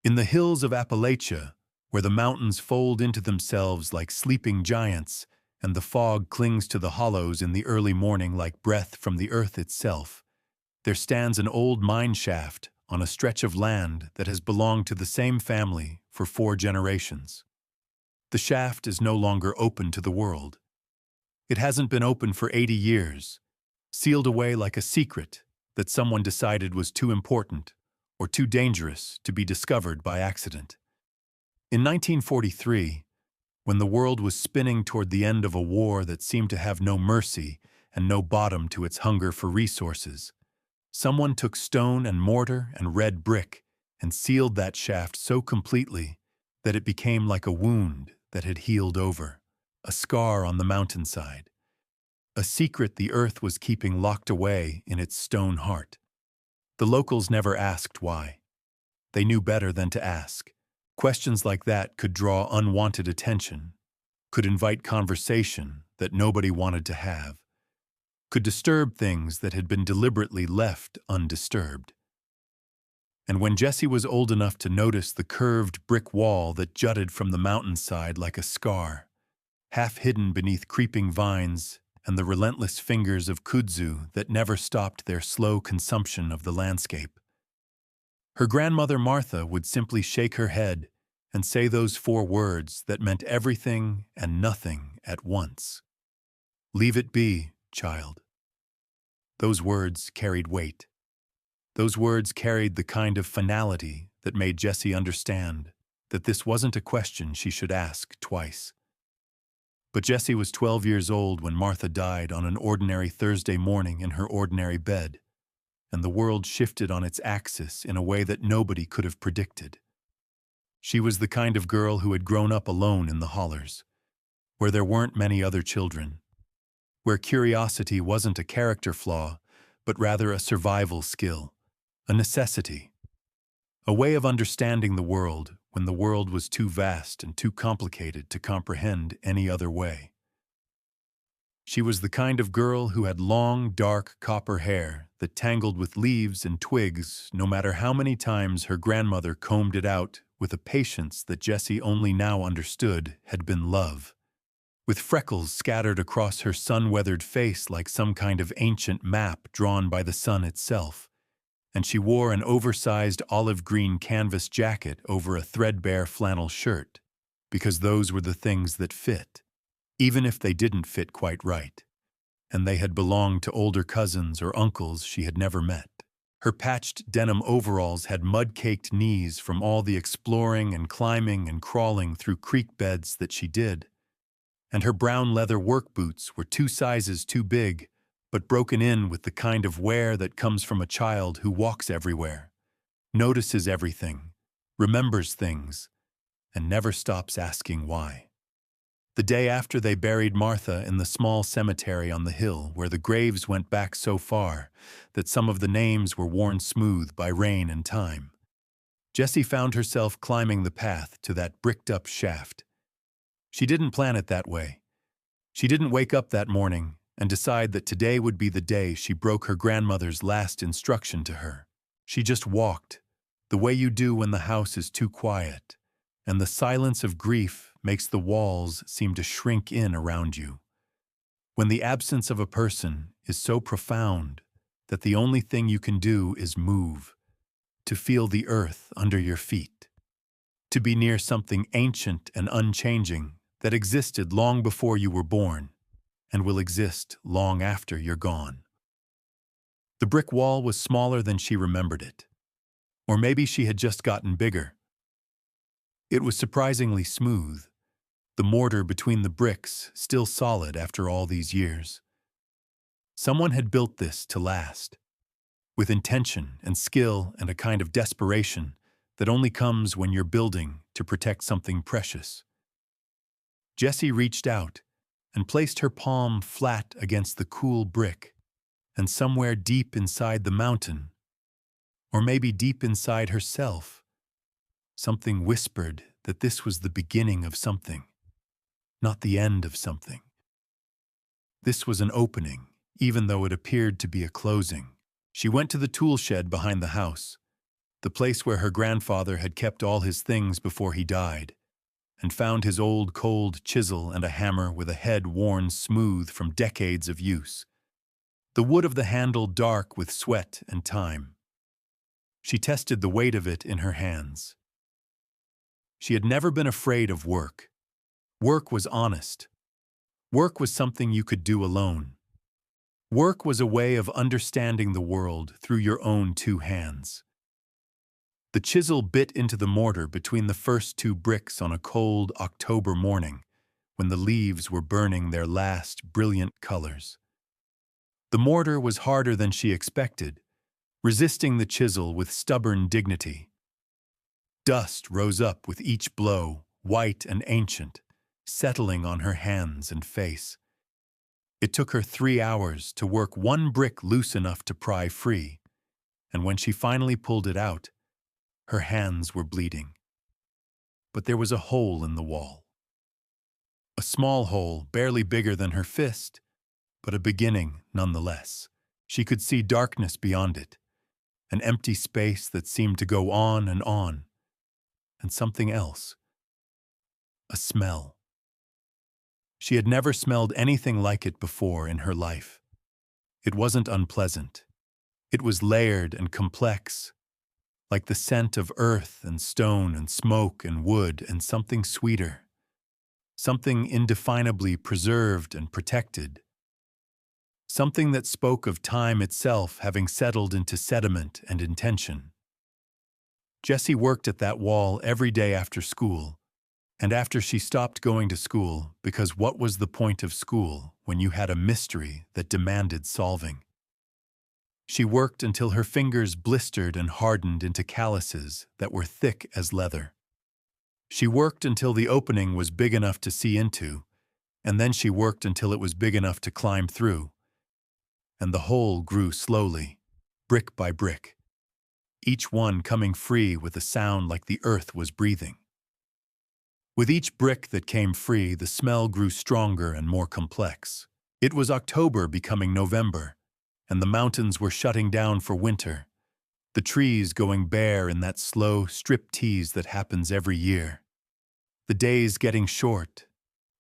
In the hills of Appalachia, where the mountains fold into themselves like sleeping giants, and the fog clings to the hollows in the early morning like breath from the earth itself, there stands an old mine shaft on a stretch of land that has belonged to the same family for 4 generations. The shaft is no longer open to the world. It hasn't been open for 80 years, sealed away like a secret that someone decided was too important or too dangerous to be discovered by accident. In 1943, when the world was spinning toward the end of a war that seemed to have no mercy and no bottom to its hunger for resources, someone took stone and mortar and red brick and sealed that shaft so completely that it became like a wound that had healed over, a scar on the mountainside, a secret the earth was keeping locked away in its stone heart. The locals never asked why. They knew better than to ask. Questions like that could draw unwanted attention, could invite conversation that nobody wanted to have, could disturb things that had been deliberately left undisturbed. And when Jessie was old enough to notice the curved brick wall that jutted from the mountainside like a scar, half hidden beneath creeping vines and the relentless fingers of kudzu that never stopped their slow consumption of the landscape, her grandmother Martha would simply shake her head and say those 4 words that meant everything and nothing at once. "Leave it be, child." Those words carried weight. Those words carried the kind of finality that made Jessie understand that this wasn't a question she should ask twice. But Jessie was 12 years old when Martha died on an ordinary Thursday morning in her ordinary bed, and the world shifted on its axis in a way that nobody could have predicted. She was the kind of girl who had grown up alone in the hollers, where there weren't many other children, where curiosity wasn't a character flaw, but rather a survival skill, a necessity, a way of understanding the world when the world was too vast and too complicated to comprehend any other way. She was the kind of girl who had long, dark copper hair that tangled with leaves and twigs no matter how many times her grandmother combed it out with a patience that Jessie only now understood had been love, with freckles scattered across her sun-weathered face like some kind of ancient map drawn by the sun itself, and she wore an oversized olive-green canvas jacket over a threadbare flannel shirt, because those were the things that fit, even if they didn't fit quite right, and they had belonged to older cousins or uncles she had never met. Her patched denim overalls had mud-caked knees from all the exploring and climbing and crawling through creek beds that she did, and her brown leather work boots were 2 sizes too big, but broken in with the kind of wear that comes from a child who walks everywhere, notices everything, remembers things, and never stops asking why. The day after they buried Martha in the small cemetery on the hill where the graves went back so far that some of the names were worn smooth by rain and time, Jessie found herself climbing the path to that bricked-up shaft. She didn't plan it that way. She didn't wake up that morning and decide that today would be the day she broke her grandmother's last instruction to her. She just walked, the way you do when the house is too quiet, and the silence of grief makes the walls seem to shrink in around you. When the absence of a person is so profound that the only thing you can do is move, to feel the earth under your feet, to be near something ancient and unchanging that existed long before you were born and will exist long after you're gone. The brick wall was smaller than she remembered it. Or maybe she had just gotten bigger. It was surprisingly smooth, the mortar between the bricks still solid after all these years. Someone had built this to last, with intention and skill and a kind of desperation that only comes when you're building to protect something precious. Jessie reached out and placed her palm flat against the cool brick, and somewhere deep inside the mountain, or maybe deep inside herself, something whispered that this was the beginning of something, not the end of something. This was an opening, even though it appeared to be a closing. She went to the tool shed behind the house. The the place where her grandfather had kept all his things before he died, and found his old cold chisel and a hammer with a head worn smooth from decades of use, the wood of the handle dark with sweat and time. She tested the weight of it in her hands. She had never been afraid of work. Work was honest. Work was something you could do alone. Work was a way of understanding the world through your own two hands. The chisel bit into the mortar between the first two bricks on a cold October morning when the leaves were burning their last brilliant colors. The mortar was harder than she expected, resisting the chisel with stubborn dignity. Dust rose up with each blow, white and ancient, settling on her hands and face. It took her 3 hours to work one brick loose enough to pry free, and when she finally pulled it out, her hands were bleeding. But there was a hole in the wall. A small hole, barely bigger than her fist, but a beginning nonetheless. She could see darkness beyond it, an empty space that seemed to go on, and something else. A smell. She had never smelled anything like it before in her life. It wasn't unpleasant. It was layered and complex, like the scent of earth and stone and smoke and wood and something sweeter, something indefinably preserved and protected, something that spoke of time itself having settled into sediment and intention. Jessie worked at that wall every day after school, and after she stopped going to school, because what was the point of school when you had a mystery that demanded solving? She worked until her fingers blistered and hardened into calluses that were thick as leather. She worked until the opening was big enough to see into, and then she worked until it was big enough to climb through. And the hole grew slowly, brick by brick, each one coming free with a sound like the earth was breathing. With each brick that came free, the smell grew stronger and more complex. It was October becoming November, and the mountains were shutting down for winter, the trees going bare in that slow strip-tease that happens every year. The days getting short,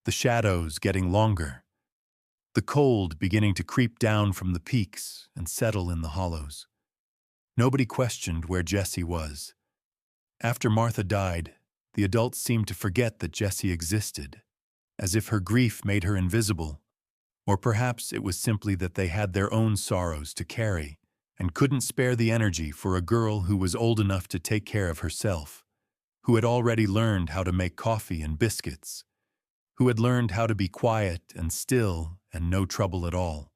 the shadows getting longer, the cold beginning to creep down from the peaks and settle in the hollows. Nobody questioned where Jessie was. After Martha died, the adults seemed to forget that Jessie existed, as if her grief made her invisible, or perhaps it was simply that they had their own sorrows to carry and couldn't spare the energy for a girl who was old enough to take care of herself, who had already learned how to make coffee and biscuits, who had learned how to be quiet and still and no trouble at all.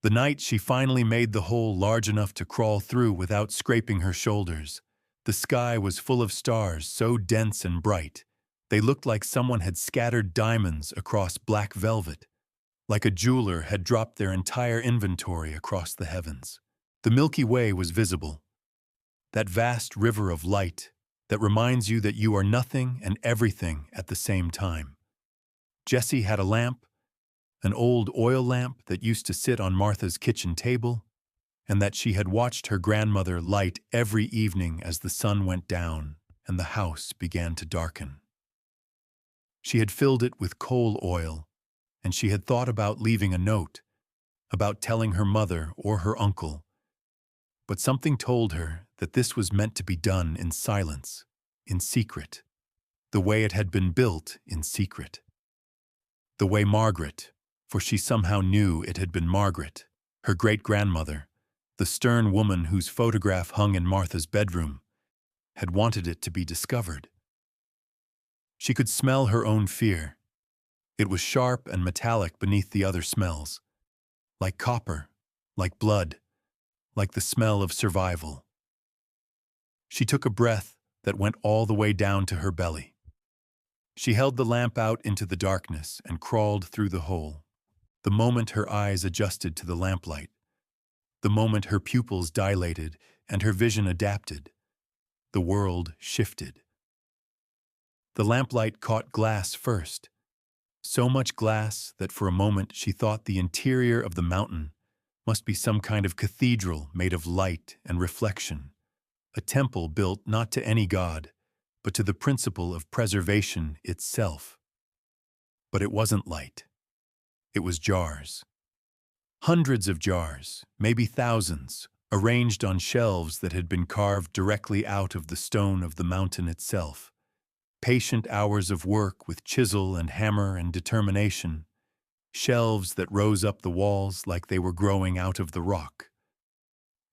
The night she finally made the hole large enough to crawl through without scraping her shoulders, the sky was full of stars so dense and bright, they looked like someone had scattered diamonds across black velvet, like a jeweler had dropped their entire inventory across the heavens. The Milky Way was visible, that vast river of light that reminds you that you are nothing and everything at the same time. Jessie had a lamp, an old oil lamp that used to sit on Martha's kitchen table, and that she had watched her grandmother light every evening as the sun went down and the house began to darken. She had filled it with coal oil, and she had thought about leaving a note, about telling her mother or her uncle, but something told her that this was meant to be done in silence, in secret, the way it had been built in secret. The way Margaret, for she somehow knew it had been Margaret, her great-grandmother, the stern woman whose photograph hung in Martha's bedroom, had wanted it to be discovered. She could smell her own fear. It was sharp and metallic beneath the other smells, like copper, like blood, like the smell of survival. She took a breath that went all the way down to her belly. She held the lamp out into the darkness and crawled through the hole. The moment her eyes adjusted to the lamplight, the moment her pupils dilated and her vision adapted, the world shifted. The lamplight caught glass first, so much glass that for a moment she thought the interior of the mountain must be some kind of cathedral made of light and reflection, a temple built not to any god, but to the principle of preservation itself. But it wasn't light. It was jars. Hundreds of jars, maybe thousands, arranged on shelves that had been carved directly out of the stone of the mountain itself. Patient hours of work with chisel and hammer and determination, shelves that rose up the walls like they were growing out of the rock.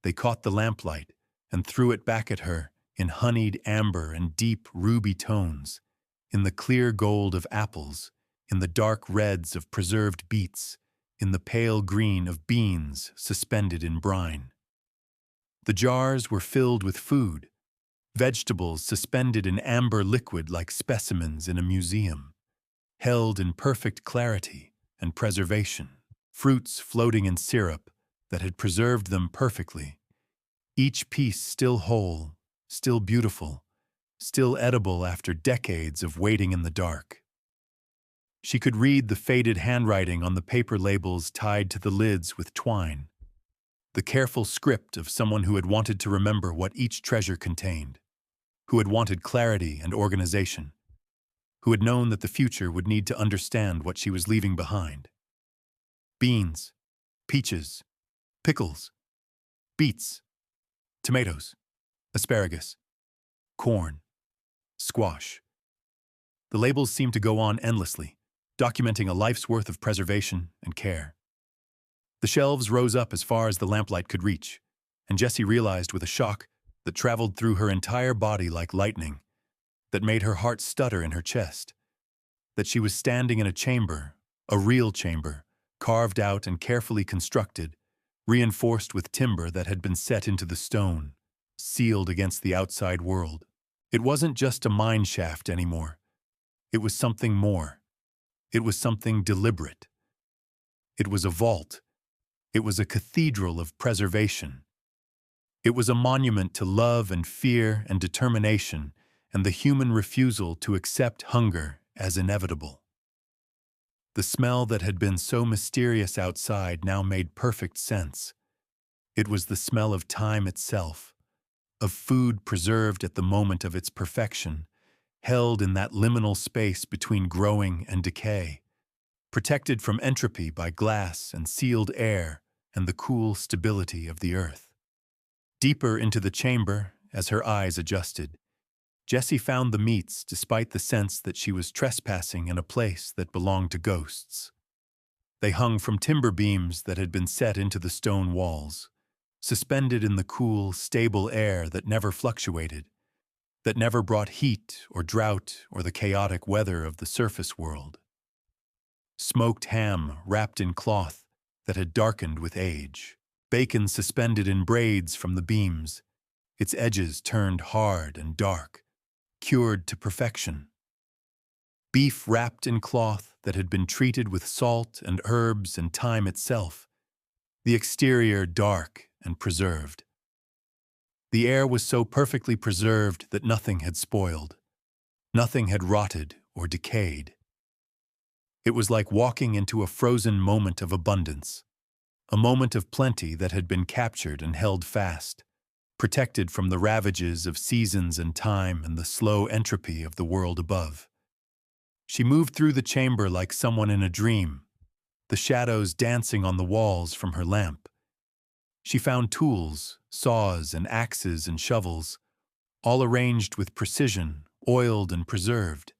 They caught the lamplight and threw it back at her in honeyed amber and deep ruby tones, in the clear gold of apples, in the dark reds of preserved beets, in the pale green of beans suspended in brine. The jars were filled with food, vegetables suspended in amber liquid like specimens in a museum, held in perfect clarity and preservation, fruits floating in syrup that had preserved them perfectly, each piece still whole, still beautiful, still edible after decades of waiting in the dark. She could read the faded handwriting on the paper labels tied to the lids with twine, the careful script of someone who had wanted to remember what each treasure contained, who had wanted clarity and organization, who had known that the future would need to understand what she was leaving behind. Beans, peaches, pickles, beets, tomatoes, asparagus, corn, squash. The labels seemed to go on endlessly, documenting a life's worth of preservation and care. The shelves rose up as far as the lamplight could reach, and Jessie realized with a shock that traveled through her entire body like lightning, that made her heart stutter in her chest, that she was standing in a chamber, a real chamber, carved out and carefully constructed, reinforced with timber that had been set into the stone, sealed against the outside world. It wasn't just a mine shaft anymore. It was something more. It was something deliberate. It was a vault. It was a cathedral of preservation. It was a monument to love and fear and determination and the human refusal to accept hunger as inevitable. The smell that had been so mysterious outside now made perfect sense. It was the smell of time itself, of food preserved at the moment of its perfection, held in that liminal space between growing and decay, protected from entropy by glass and sealed air and the cool stability of the earth. Deeper into the chamber, as her eyes adjusted, Jessie found the meats despite the sense that she was trespassing in a place that belonged to ghosts. They hung from timber beams that had been set into the stone walls, suspended in the cool, stable air that never fluctuated, that never brought heat or drought or the chaotic weather of the surface world. Smoked ham wrapped in cloth that had darkened with age, bacon suspended in braids from the beams, its edges turned hard and dark, cured to perfection. Beef wrapped in cloth that had been treated with salt and herbs and time itself, the exterior dark and preserved. The air was so perfectly preserved that nothing had spoiled, nothing had rotted or decayed. It was like walking into a frozen moment of abundance, a moment of plenty that had been captured and held fast, protected from the ravages of seasons and time and the slow entropy of the world above. She moved through the chamber like someone in a dream, the shadows dancing on the walls from her lamp. She found tools, saws and axes and shovels, all arranged with precision, oiled and preserved.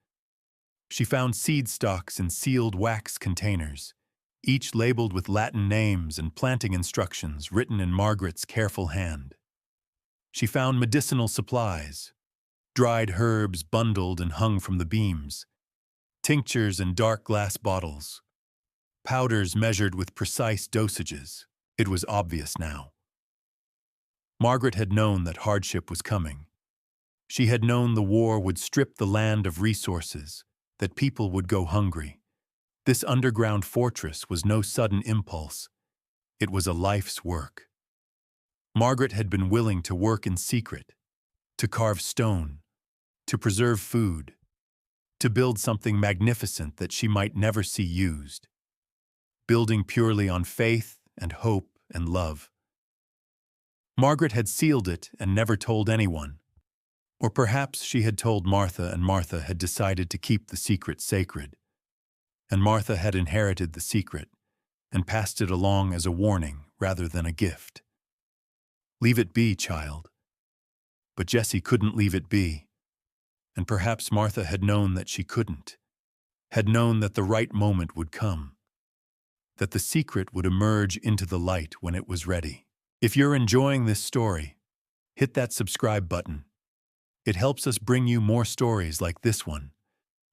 She found seed stalks in sealed wax containers, each labeled with Latin names and planting instructions written in Margaret's careful hand. She found medicinal supplies, dried herbs bundled and hung from the beams, tinctures in dark glass bottles, powders measured with precise dosages. It was obvious now. Margaret had known that hardship was coming. She had known the war would strip the land of resources, that people would go hungry. This underground fortress was no sudden impulse. It was a life's work. Margaret had been willing to work in secret, to carve stone, to preserve food, to build something magnificent that she might never see used, building purely on faith and hope and love. Margaret had sealed it and never told anyone. Or perhaps she had told Martha and Martha had decided to keep the secret sacred. And Martha had inherited the secret and passed it along as a warning rather than a gift. Leave it be, child. But Jessie couldn't leave it be. And perhaps Martha had known that she couldn't, had known that the right moment would come, that the secret would emerge into the light when it was ready. If you're enjoying this story, hit that subscribe button. It helps us bring you more stories like this one.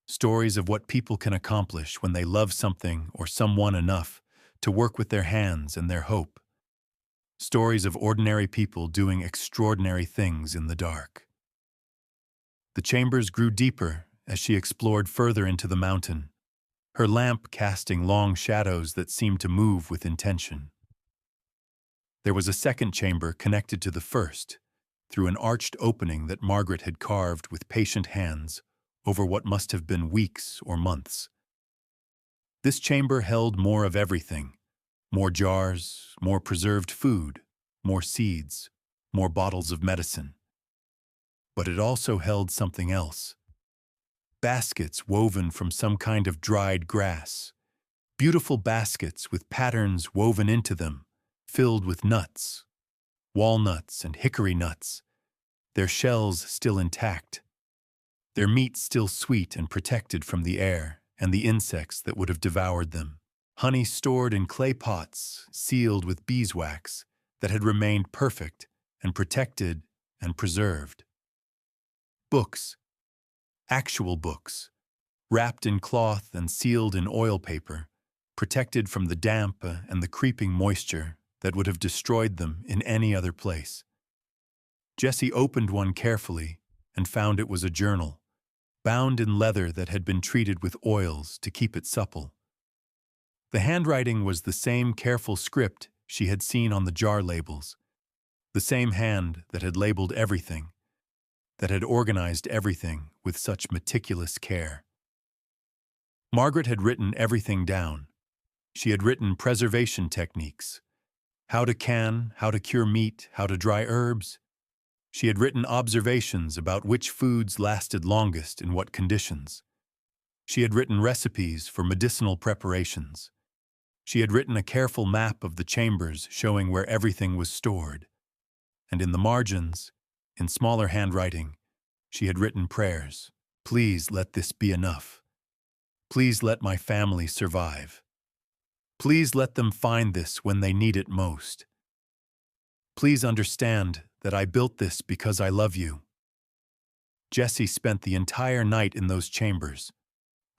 Stories of what people can accomplish when they love something or someone enough to work with their hands and their hope. Stories of ordinary people doing extraordinary things in the dark. The chambers grew deeper as she explored further into the mountain, her lamp casting long shadows that seemed to move with intention. There was a second chamber connected to the first, through an arched opening that Margaret had carved with patient hands over what must have been weeks or months. This chamber held more of everything: more jars, more preserved food, more seeds, more bottles of medicine. But it also held something else. Baskets woven from some kind of dried grass. Beautiful baskets with patterns woven into them, filled with nuts, walnuts and hickory nuts, their shells still intact, their meat still sweet and protected from the air and the insects that would have devoured them. Honey stored in clay pots, sealed with beeswax, that had remained perfect and protected and preserved. Books, actual books, wrapped in cloth and sealed in oil paper, protected from the damp and the creeping moisture that would have destroyed them in any other place. Jessie opened one carefully and found it was a journal, bound in leather that had been treated with oils to keep it supple. The handwriting was the same careful script she had seen on the jar labels, the same hand that had labeled everything, that had organized everything with such meticulous care. Margaret had written everything down. She had written preservation techniques, how to can, how to cure meat, how to dry herbs. She had written observations about which foods lasted longest in what conditions. She had written recipes for medicinal preparations. She had written a careful map of the chambers showing where everything was stored. And in the margins, in smaller handwriting, she had written prayers. Please let this be enough. Please let my family survive. Please let them find this when they need it most. Please understand that I built this because I love you. Jessie spent the entire night in those chambers,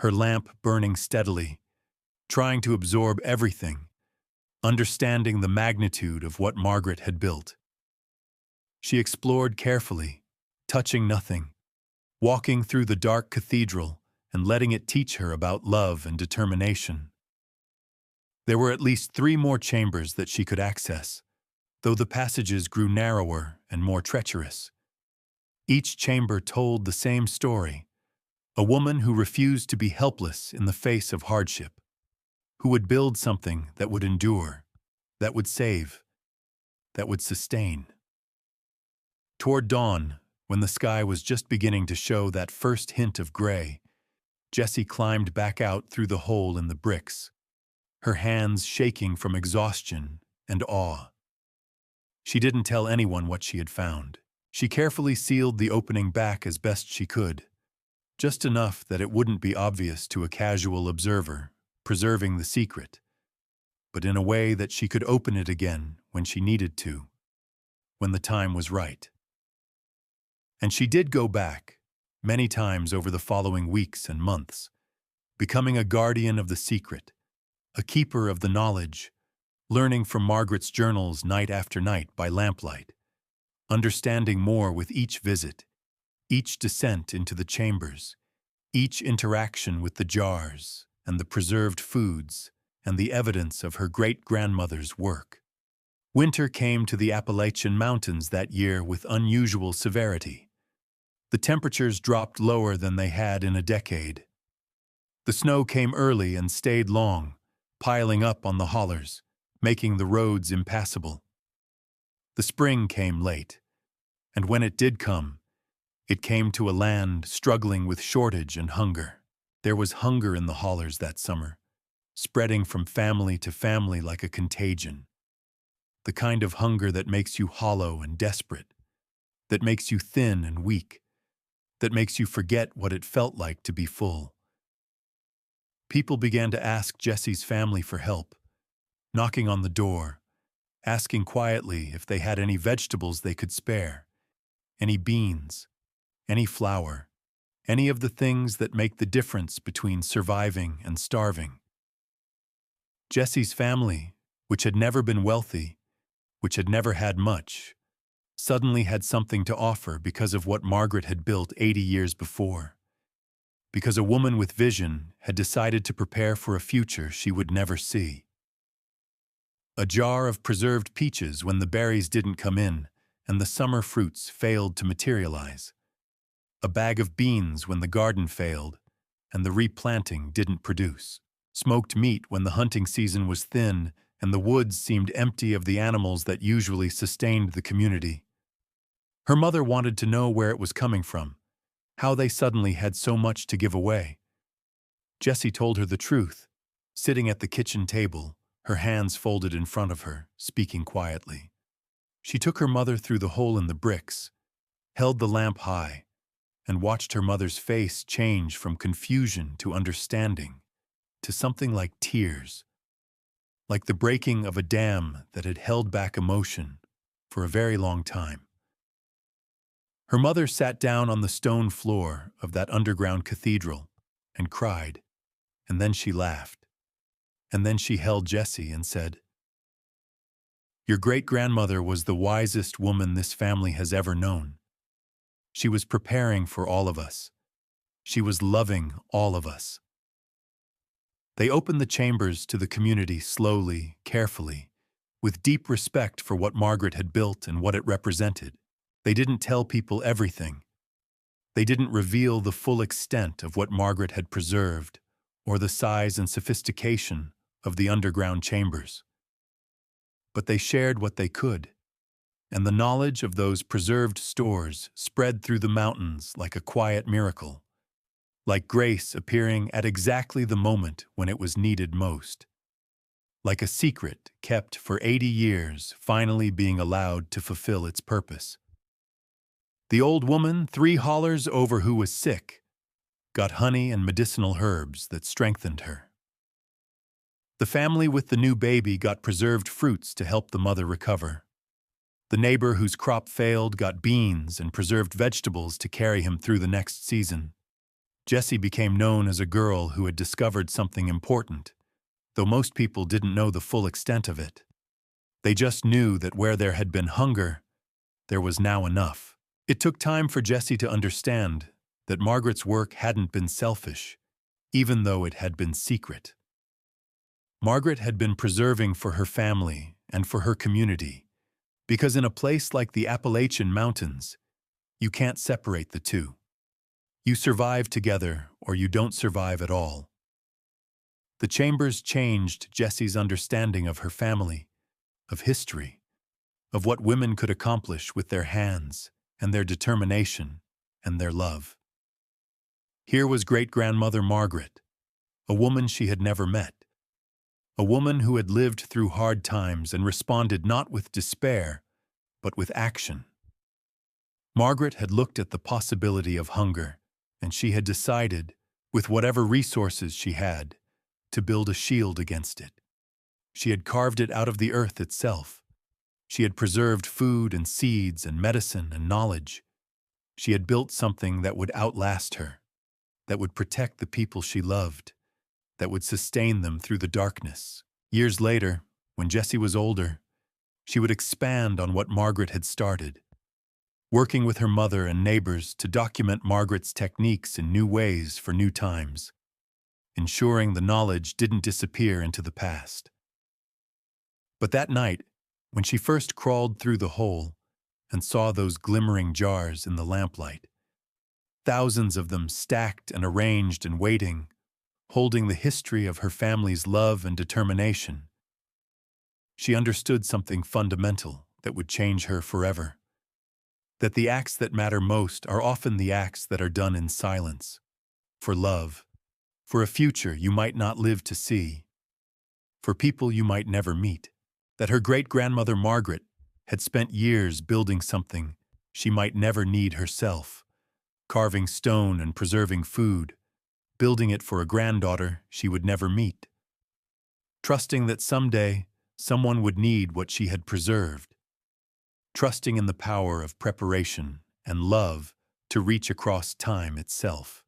her lamp burning steadily, trying to absorb everything, understanding the magnitude of what Margaret had built. She explored carefully, touching nothing, walking through the dark cathedral and letting it teach her about love and determination. There were at least 3 more chambers that she could access, though the passages grew narrower and more treacherous. Each chamber told the same story: a woman who refused to be helpless in the face of hardship, who would build something that would endure, that would save, that would sustain. Toward dawn, when the sky was just beginning to show that first hint of gray, Jessie climbed back out through the hole in the bricks, her hands shaking from exhaustion and awe. She didn't tell anyone what she had found. She carefully sealed the opening back as best she could, just enough that it wouldn't be obvious to a casual observer, preserving the secret, but in a way that she could open it again when she needed to, when the time was right. And she did go back, many times over the following weeks and months, becoming a guardian of the secret, a keeper of the knowledge, learning from Margaret's journals night after night by lamplight, understanding more with each visit, each descent into the chambers, each interaction with the jars and the preserved foods and the evidence of her great-grandmother's work. Winter came to the Appalachian Mountains that year with unusual severity. The temperatures dropped lower than they had in a decade. The snow came early and stayed long, piling up on the hollers, making the roads impassable. The spring came late, and when it did come, it came to a land struggling with shortage and hunger. There was hunger in the hollers that summer, spreading from family to family like a contagion. The kind of hunger that makes you hollow and desperate, that makes you thin and weak, that makes you forget what it felt like to be full. People began to ask Jessie's family for help, knocking on the door, asking quietly if they had any vegetables they could spare, any beans, any flour, any of the things that make the difference between surviving and starving. Jessie's family, which had never been wealthy, which had never had much, suddenly had something to offer because of what Margaret had built 80 years before. Because a woman with vision had decided to prepare for a future she would never see. A jar of preserved peaches when the berries didn't come in and the summer fruits failed to materialize. A bag of beans when the garden failed and the replanting didn't produce. Smoked meat when the hunting season was thin and the woods seemed empty of the animals that usually sustained the community. Her mother wanted to know where it was coming from, how they suddenly had so much to give away. Jessie told her the truth, sitting at the kitchen table, her hands folded in front of her, speaking quietly. She took her mother through the hole in the bricks, held the lamp high, and watched her mother's face change from confusion to understanding, to something like tears, like the breaking of a dam that had held back emotion for a very long time. Her mother sat down on the stone floor of that underground cathedral and cried, and then she laughed. And then she held Jessie and said, "Your great-grandmother was the wisest woman this family has ever known. She was preparing for all of us. She was loving all of us." They opened the chambers to the community slowly, carefully, with deep respect for what Margaret had built and what it represented. They didn't tell people everything. They didn't reveal the full extent of what Margaret had preserved or the size and sophistication of the underground chambers. But they shared what they could, and the knowledge of those preserved stores spread through the mountains like a quiet miracle, like grace appearing at exactly the moment when it was needed most, like a secret kept for 80 years finally being allowed to fulfill its purpose. The old woman, 3 hollers over who was sick, got honey and medicinal herbs that strengthened her. The family with the new baby got preserved fruits to help the mother recover. The neighbor whose crop failed got beans and preserved vegetables to carry him through the next season. Jessie became known as a girl who had discovered something important, though most people didn't know the full extent of it. They just knew that where there had been hunger, there was now enough. It took time for Jessie to understand that Margaret's work hadn't been selfish, even though it had been secret. Margaret had been preserving for her family and for her community, because in a place like the Appalachian Mountains, you can't separate the two. You survive together or you don't survive at all. The chambers changed Jessie's understanding of her family, of history, of what women could accomplish with their hands and their determination and their love. Here was great-grandmother Margaret, a woman she had never met, a woman who had lived through hard times and responded not with despair, but with action. Margaret had looked at the possibility of hunger, and she had decided, with whatever resources she had, to build a shield against it. She had carved it out of the earth itself. She had preserved food and seeds and medicine and knowledge. She had built something that would outlast her, that would protect the people she loved, that would sustain them through the darkness. Years later, when Jessie was older, she would expand on what Margaret had started, working with her mother and neighbors to document Margaret's techniques in new ways for new times, ensuring the knowledge didn't disappear into the past. But that night, when she first crawled through the hole and saw those glimmering jars in the lamplight, thousands of them stacked and arranged and waiting, holding the history of her family's love and determination, she understood something fundamental. that would change her forever. That the acts that matter most are often the acts that are done in silence. For love, for a future you might not live to see, for people you might never meet. That her great-grandmother Margaret had spent years building something she might never need herself, carving stone and preserving food, building it for a granddaughter she would never meet, trusting that someday someone would need what she had preserved, trusting in the power of preparation and love to reach across time itself.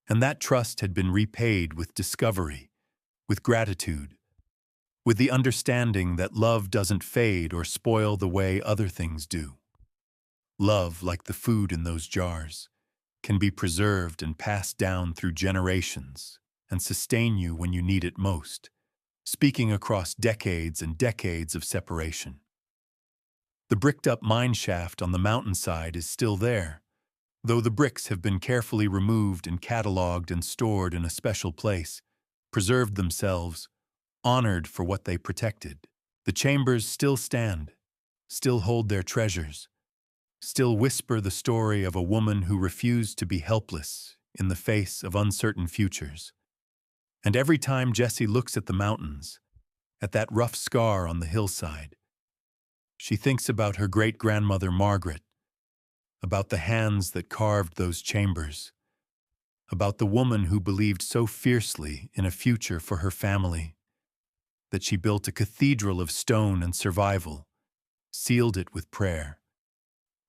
And that trust had been repaid with discovery, with gratitude, with the understanding that love doesn't fade or spoil the way other things do. Love, like the food in those jars, can be preserved and passed down through generations and sustain you when you need it most, speaking across decades and decades of separation. The bricked-up mine shaft on the mountainside is still there, though the bricks have been carefully removed and catalogued and stored in a special place, preserved themselves, honored for what they protected. The chambers still stand, still hold their treasures, still whisper the story of a woman who refused to be helpless in the face of uncertain futures. And every time Jessie looks at the mountains, at that rough scar on the hillside, she thinks about her great-grandmother Margaret, about the hands that carved those chambers, about the woman who believed so fiercely in a future for her family that she built a cathedral of stone and survival, sealed it with prayer,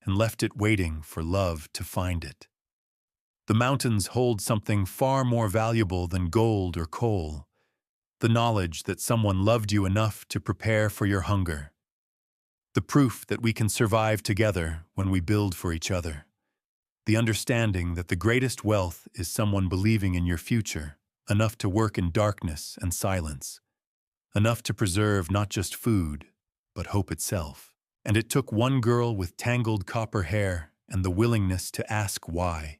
and left it waiting for love to find it. The mountains hold something far more valuable than gold or coal, the knowledge that someone loved you enough to prepare for your hunger, the proof that we can survive together when we build for each other, the understanding that the greatest wealth is someone believing in your future, enough to work in darkness and silence, enough to preserve not just food, but hope itself. And it took one girl with tangled copper hair and the willingness to ask why,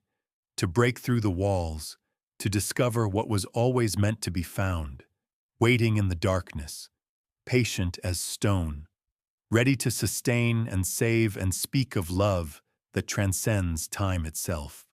to break through the walls, to discover what was always meant to be found, waiting in the darkness, patient as stone, ready to sustain and save and speak of love that transcends time itself.